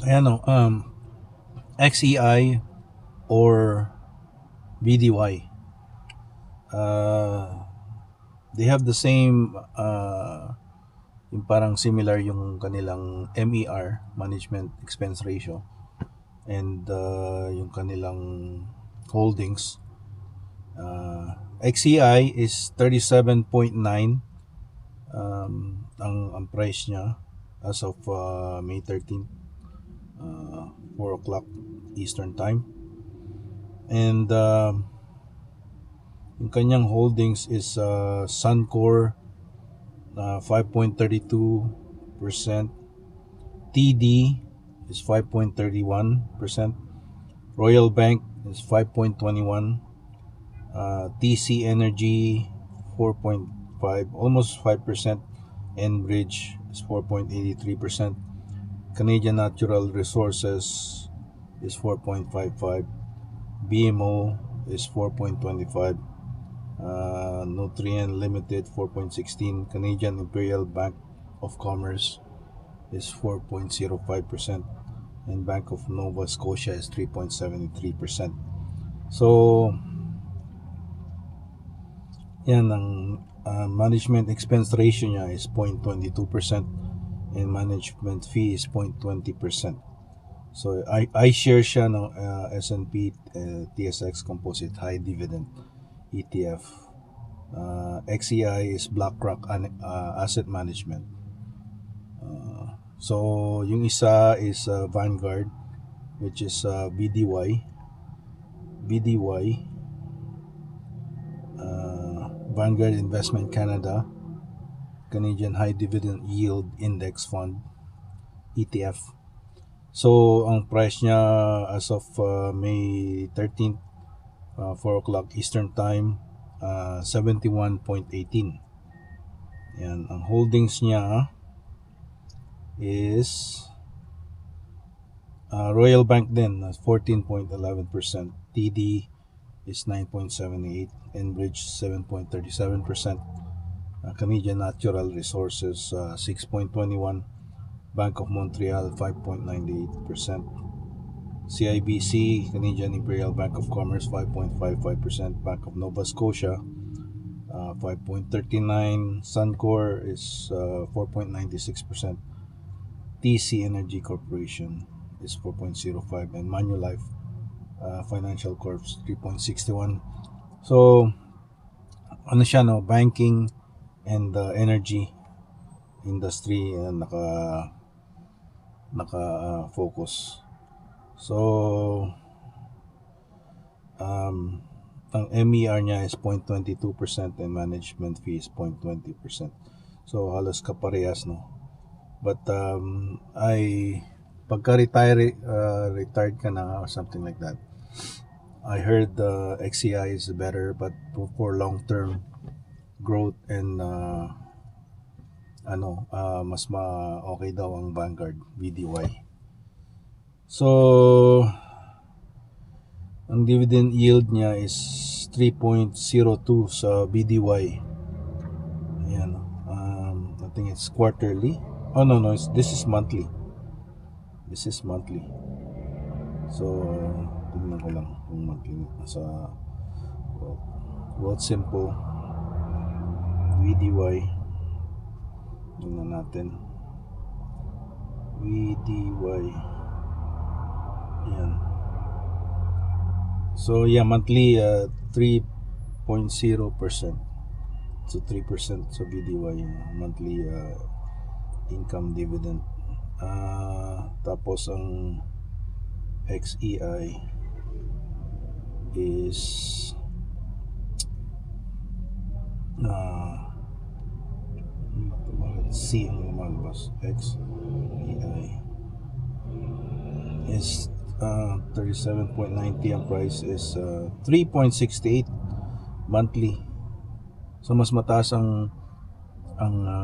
Ayan o, XEI or BDY. They have the same, yung parang similar yung kanilang MER, Management Expense Ratio, and yung kanilang holdings. XEI is 37.9 ang price niya as of May 13th, 4 o'clock Eastern Time. And yung kanyang holdings is Suncor, 5.32%, TD is 5.31%, Royal Bank is 5.21, TC Energy 4.5, almost 5%, Enbridge is 4.83%, Canadian Natural Resources is 4.55, BMO is 4.25, Nutrien Limited 4.16, Canadian Imperial Bank of Commerce is 4.05%, and Bank of Nova Scotia is 3.73%. So, yan ang management expense ratio niya is 0.22% and management fee is 0.20%. So, I share siya ng S&P TSX Composite High Dividend ETF. XEI is BlackRock Asset Management. So, yung isa is Vanguard, which is BDY. BDY, Vanguard Investment Canada, Canadian High Dividend Yield Index Fund, ETF. So, ang price niya as of May 13th, 4 o'clock Eastern Time, 71.18. Yan. Ang holdings niya is Royal Bank din, 14.11%. TD is 9.78%. Enbridge, 7.37%. Canadian Natural Resources, 6.21%. Bank of Montreal, 5.98%. CIBC, Canadian Imperial Bank of Commerce, 5.55%. Bank of Nova Scotia, 5.39%. Suncor is 4.96%. TC Energy Corporation is 4.05%. And Manulife Financial Corp 3.61%. So, ano siya, no? Banking and energy industry naka focus. So, ang MER niya is 0.22% and management fee is 0.20%. So, halos kaparehas, no? But pagka-retire, retired ka na or something like that, I heard XCI is better, but for long-term growth and mas okay daw ang Vanguard BDY. So, ang dividend yield niya is 3.02 sa BDY. Ayan. I think it's quarterly. Oh, no, this is monthly. This is monthly. So, tingnan ko lang kung monthly sa World Simple BDY. Tingnan natin. BDY. Ayan. So, yeah, monthly 3.0%. So, 3% sa BDY monthly income dividend. Tapos ang XEI is C ang lumalabas. XEI is 37.90. Ang price is 3.68 monthly. So mas mataas ang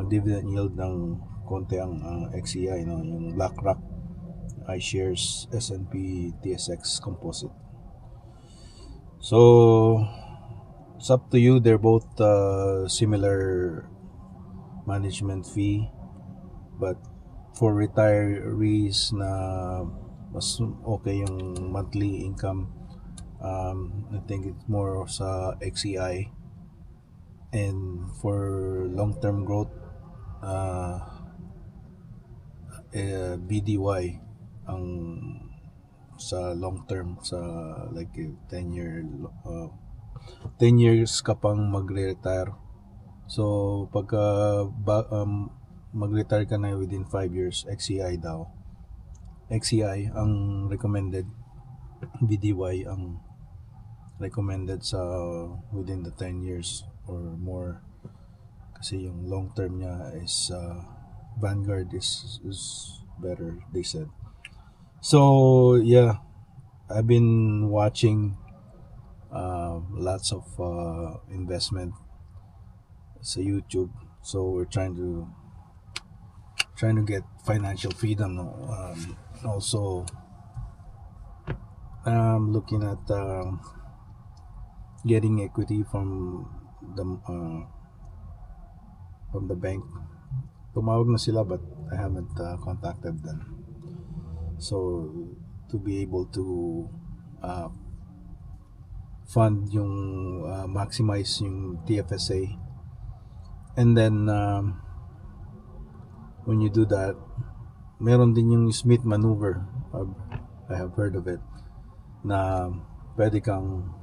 dividend yield ng konti ang XEI, no, yung BlackRock iShares S&P TSX Composite. So it's up to you. They're both similar management fee, but for retirees na mas okay yung monthly income. I think it's more sa XEI, and for long-term growth, BDY ang sa long term, sa like 10 years ka pang magre-retire. So pagka mag-retire ka na within 5 years, XCI daw. XCI ang recommended, BDY ang recommended sa within the 10 years or more, kasi yung long term niya is Vanguard is better, they said. So yeah, I've been watching lots of investment sa YouTube. So we're trying to get financial freedom, no? Also looking at getting equity from the bank. Tumawag na sila but I haven't contacted them. So to be able to fund yung maximize yung TFSA, and then when you do that, meron din yung Smith maneuver. I have heard of it, na pwede kang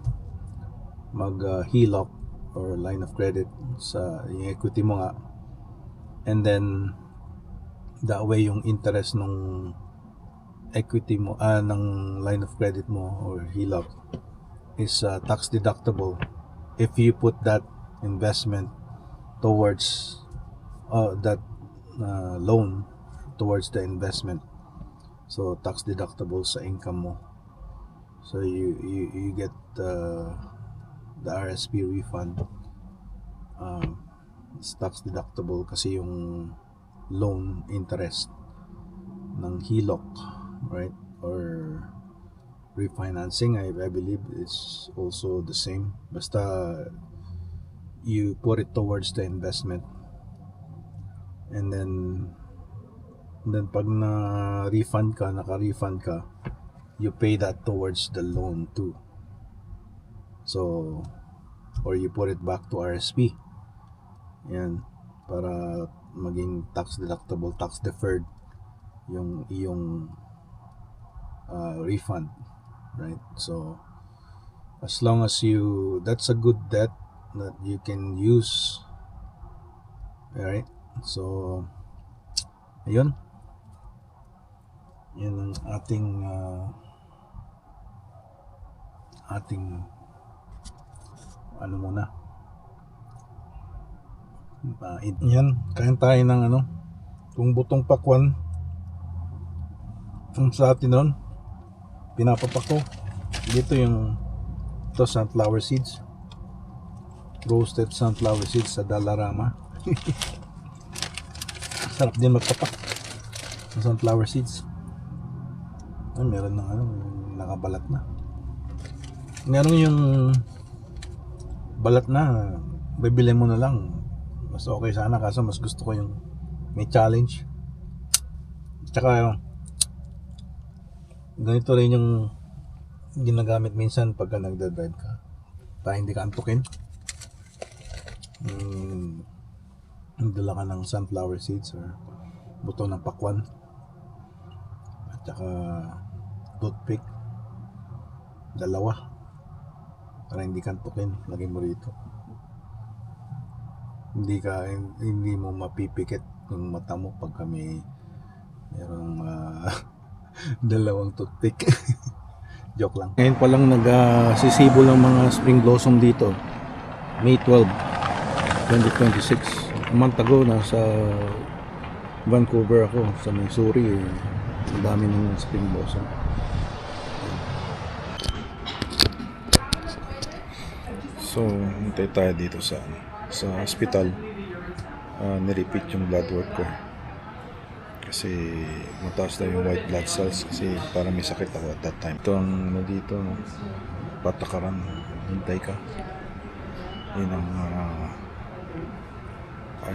mag HELOC or line of credit sa yung equity mo nga, and then that way yung interest ng equity mo, ng line of credit mo or HELOC is tax deductible if you put that investment towards that loan towards the investment. So tax deductible sa income mo. So you get the RSP refund. It's tax deductible kasi yung loan interest ng HELOC, right? Or refinancing, I believe it's also the same. Basta you put it towards the investment, and then pag naka-refund ka, you pay that towards the loan too. So, or you put it back to RSP. Yan, para maging tax deductible, tax deferred yung iyong refund, right? So as long as that's a good debt that you can use, right? So ayun, yun ang ating ano muna. Yan, kain tayo ng kung butong pakwan. Kung sa atin nun, pinapapak ko. Dito yung sunflower seeds, roasted sunflower seeds sa Dalarama. Sarap din magpapak ng sunflower seeds. Ay, meron ng nakabalat na. Meron yung balat na, bibili mo na lang. Mas okay sana, kaso mas gusto ko yung may challenge. Tsaka ganito rin yung ginagamit minsan pagka nagda-drive ka, para hindi ka antukin. Nagdala ka ng sunflower seeds or buto ng pakwan, at saka toothpick, dalawa, para hindi ka antukin. Lagay mo rito, hindi mo mapipikit yung mata mo pagka merong dalawang toothpick. Joke lang. Ngayon pa lang nagsisibol ng mga spring blossom dito. May 12, 2026. A month ago, nasa Vancouver ako, sa Missouri. Ang dami ng spring blossom. So, hintay tayo dito sa hospital. Nirepeat yung blood work ko kasi mataas na yung white blood cells, kasi para may sakit ako at that time. Ito ang dito, patakaran, hintay ka. Yun ang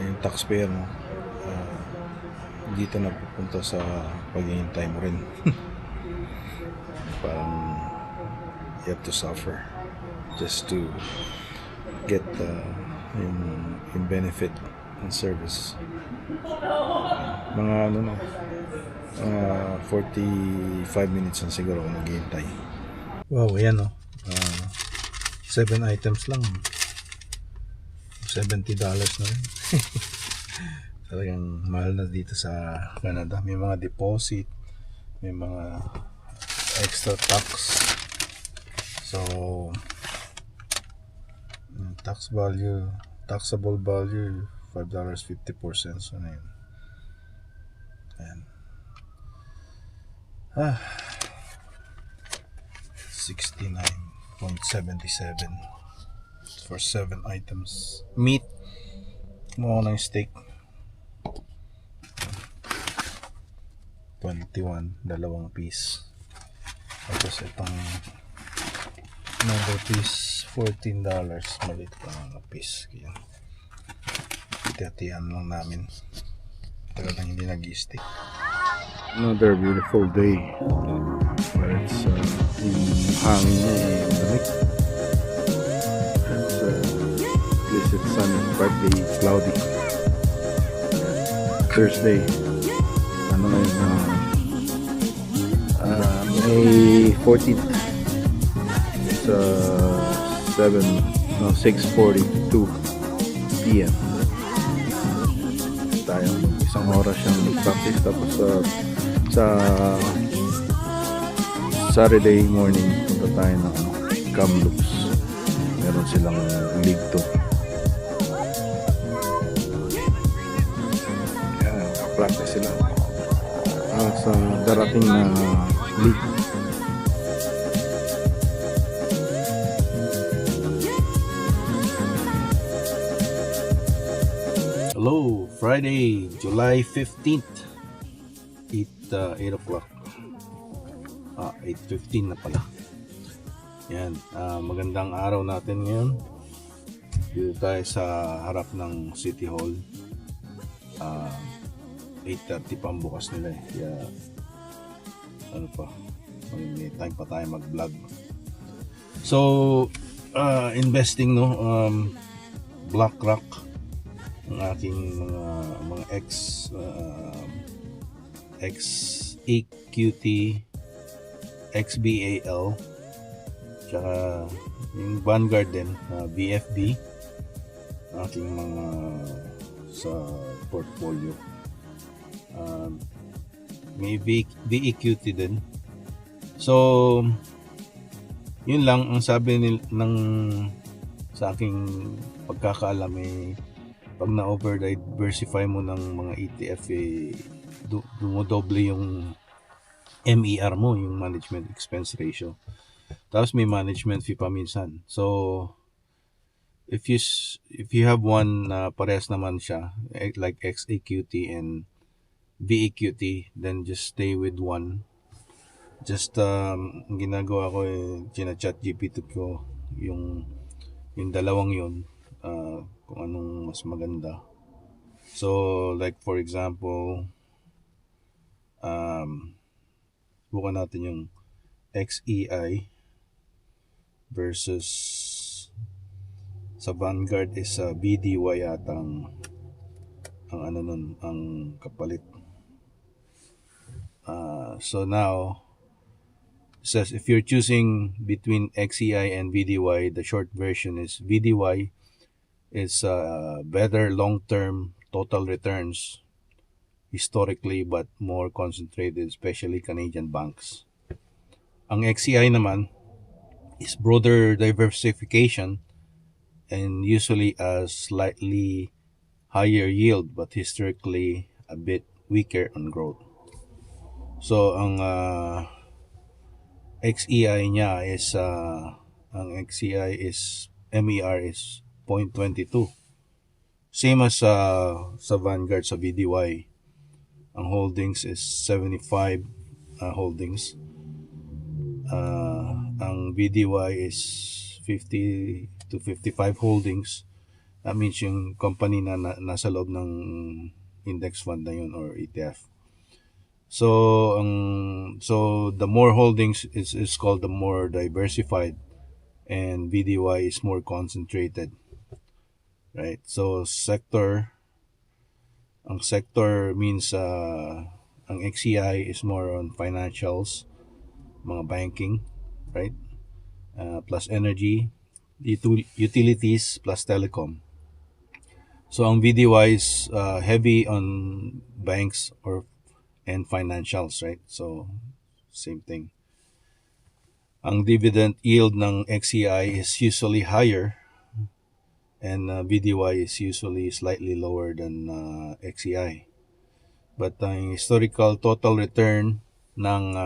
yung taxpayer mo, dito na pupunta sa paghihintay mo rin. Parang you have to suffer just to get yung benefit and service. Mga ano na, 45 minutes na siguro ako naghihintay. Wow, ayan o. 7 items lang. $70 na rin. Talagang mahal na dito sa Canada. May mga deposit, may mga extra tax. So, tax value, taxable value, $5.54. Ano yun? Ayan. 69.77 for 7 items. Meat, mo ng steak. 21, dalawang piece. Tapos itong another piece, $14. Maliit pa ng piece. Kaya hati-hatian lang namin. Tagal lang hindi nag-i-stick. Another beautiful day where it's yung hangin niya lamig. It's blizzard sun, partly cloudy. Thursday, ano ngayon, May 14th. It's 6:42 p.m. Tayo, isang oras siyang nag-practice, tapos sa Saturday morning punta tayo ng Kamloops. Meron silang league to. Yan, practice sila sa darating na league. Hello, Friday, July 15th, 8 o'clock. 8:15 na pala. Yan, magandang araw natin ngayon. Dito tayo sa harap ng City Hall. 8:30 pa ang bukas nila eh. Kaya ano pa, may time pa tayo mag-vlog. So, investing, no, BlackRock, ang aking mga XEQT, XBAL, tsaka yung Vanguard din, BFB, aking mga sa portfolio. May VEQT din. So, yun lang ang sabi sa aking pagkakaalam eh, pag na-over-diversify mo ng mga ETF eh, dumodoble yung MER mo, yung management expense ratio. Tapos may management fee pa minsan. So if you have one na parehas naman siya, like XEQT and VEQT, then just stay with one. Just ginagawa ko chat GPT ko yung dalawang yun, kung anong mas maganda. So like for example, bukan natin yung XEI versus sa Vanguard is BDY yata ang ano nun, ang kapalit. So now says if you're choosing between XEI and VDY, the short version is VDY is better long-term total returns historically but more concentrated, especially Canadian banks. Ang XEI naman is broader diversification and usually a slightly higher yield but historically a bit weaker on growth. So ang XEI niya is ang XEI is MER is 0.22. Same as sa Vanguard sa VDY. Ang holdings is 75 holdings. Ang VDY is 50 to 55 holdings. That means yung company na nasa loob ng index fund na yun or ETF. So so the more holdings is called the more diversified, and BDY is more concentrated, right? So ang sector means ang XCI is more on financials, mga banking, right? Plus energy, utilities plus telecom. So ang BDY is heavy on banks and financials, right? So same thing. Ang dividend yield ng XCI is usually higher, and BDY is usually slightly lower than XCI. But ang historical total return ng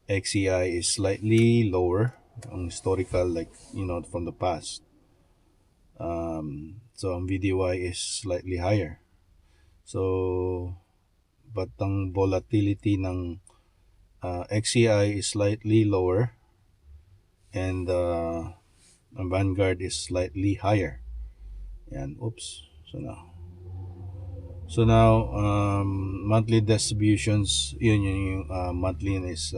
XCI is slightly lower. Ang historical, like, from the past. So ang BDY is slightly higher. So, but ang volatility ng XCI is slightly lower, and ang Vanguard is slightly higher. Yan, oops. So now, monthly distributions, yun yung monthly is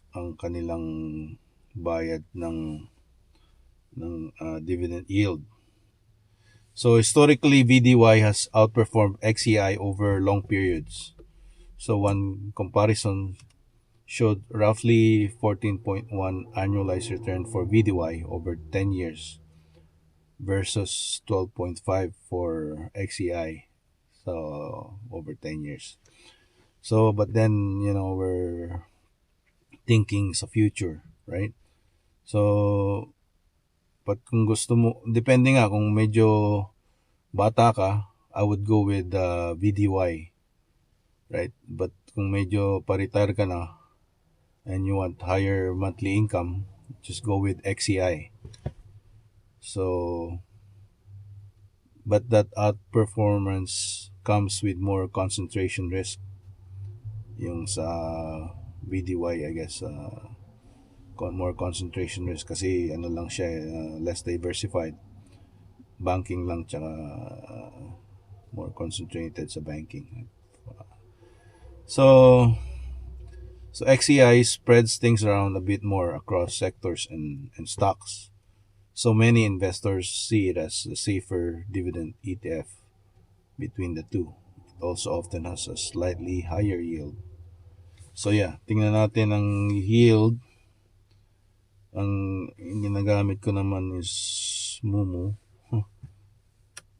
ang kanilang bayad ng dividend yield. So historically, VDY has outperformed XCI over long periods. So one comparison showed roughly 14.1 annualized return for VDY over 10 years versus 12.5 for XCI, so over 10 years. So but then, we're thinking sa future, right? So but kung gusto mo, depende nga, kung medyo bata ka, I would go with VDY, right? But kung medyo pa-retire ka na and you want higher monthly income, just go with XCI. So, but that outperformance comes with more concentration risk. Yung sa VDY, I guess, more concentration risk kasi lang siya, less diversified. Banking lang, tsaka more concentrated sa banking. So XCI spreads things around a bit more across sectors and stocks. So many investors see it as a safer dividend ETF between the two. It also often has a slightly higher yield. So yeah, tingnan natin ang yield. Ang ginagamit ko naman is Mumu.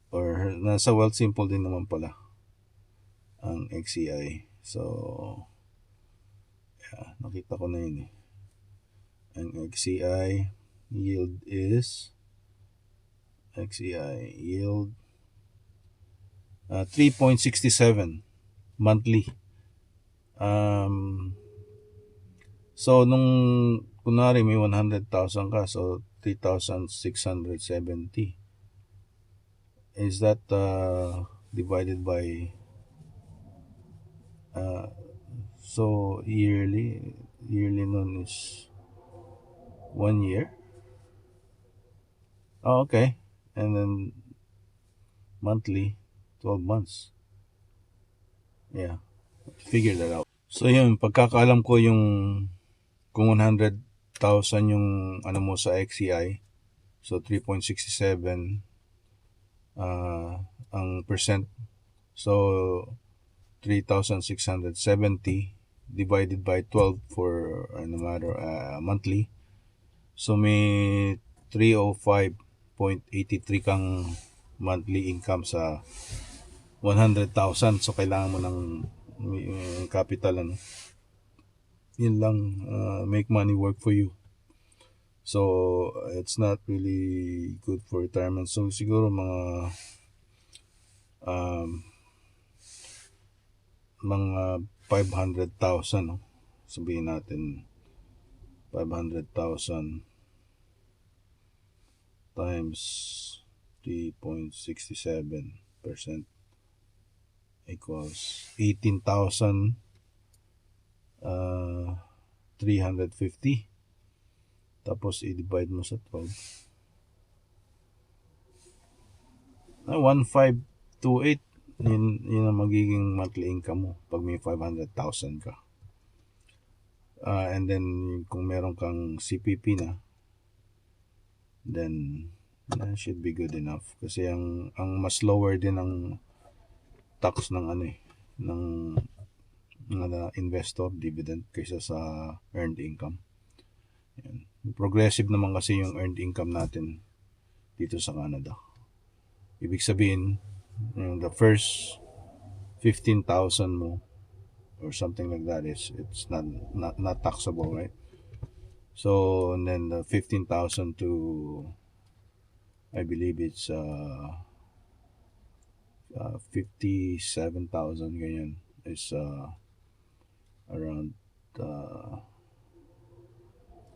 Or nasa Wealthsimple din naman pala ang XCI. So yeah, nakita ko na yun eh. Ang XCI yield is 3.67 monthly. So nung kunwari may 100,000 ka, so 3,670. Is that divided by so yearly nun is 1 year. Oh, okay. And then monthly 12 months. Yeah, figure that out. So yun, pagkakaalam ko, yung kung 100,000 yung mo sa XCI, so 3.67 ang percent, so 3,670 divided by 12 for matter monthly, so may 305.83 kang monthly income sa 100,000. So kailangan mo ng capital, yun lang, make money work for you. So it's not really good for retirement. So siguro mga 500,000, no? Sabihin natin 500,000 times 3.67% equals 18,350. Tapos i-divide mo sa 12. 1,500 2.8, yun ang magiging monthly income mo pag may 500,000 ka. And then kung meron kang CPP na, then that should be good enough. Kasi ang mas lower din ang tax ng ng investor dividend kaysa sa earned income. Yan. Progressive naman kasi yung earned income natin dito sa Canada. Ibig sabihin, the first 15,000 mo or something like that it's not taxable, right? So and then the 15,000 to, I believe it's 57,000 ganyan, is around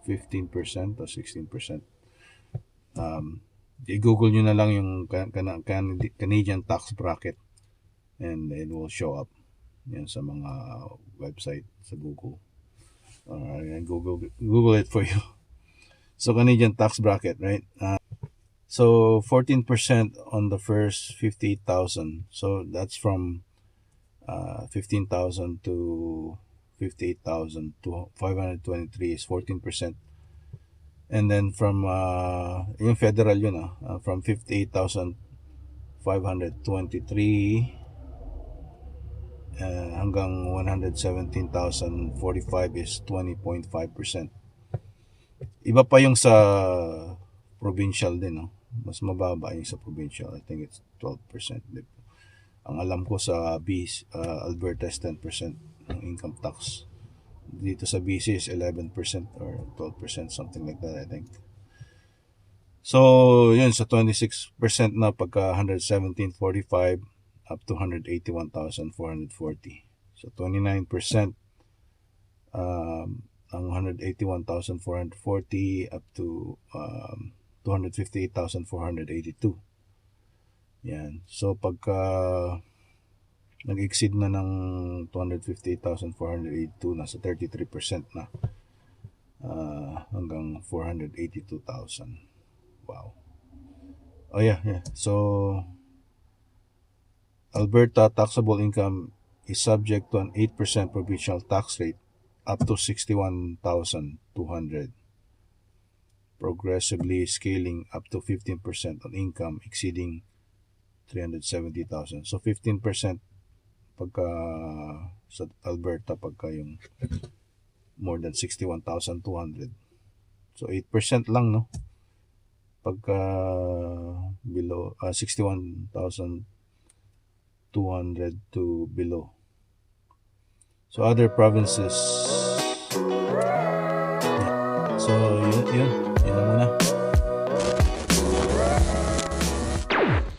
15% or 16%. I-google nyo na lang yung Canadian tax bracket and it will show up yan sa mga website sa Google. Google it for you. So Canadian tax bracket, right? So 14% on the first 58,000. So that's from 15,000 to 58,000 to 523 is 14%. And then from yung federal yun from 58,523 hanggang 117,045 is 20.5%. Iba pa yung sa provincial din, no? Mas mababa yung sa provincial. I think it's 12%. Ang alam ko sa Alberta is 10% ng income tax. Dito sa BC is 11% or 12%, something like that, I think. So, yun, sa 26% na pagka 117.45 up to 181,440. So, 29% ang 181,440 up to 258,482. Yan. So, pagka nag-exceed na ng 258,482, nasa 33% na hanggang 482,000. Wow. Oh yeah. So Alberta taxable income is subject to an 8% provincial tax rate up to 61,200, progressively scaling up to 15% on income exceeding 370,000. So 15% pagka sa Alberta pagka yung more than 61,200. So 8% lang, no? Pagka below 61,200 to below. So other provinces, yeah. So yun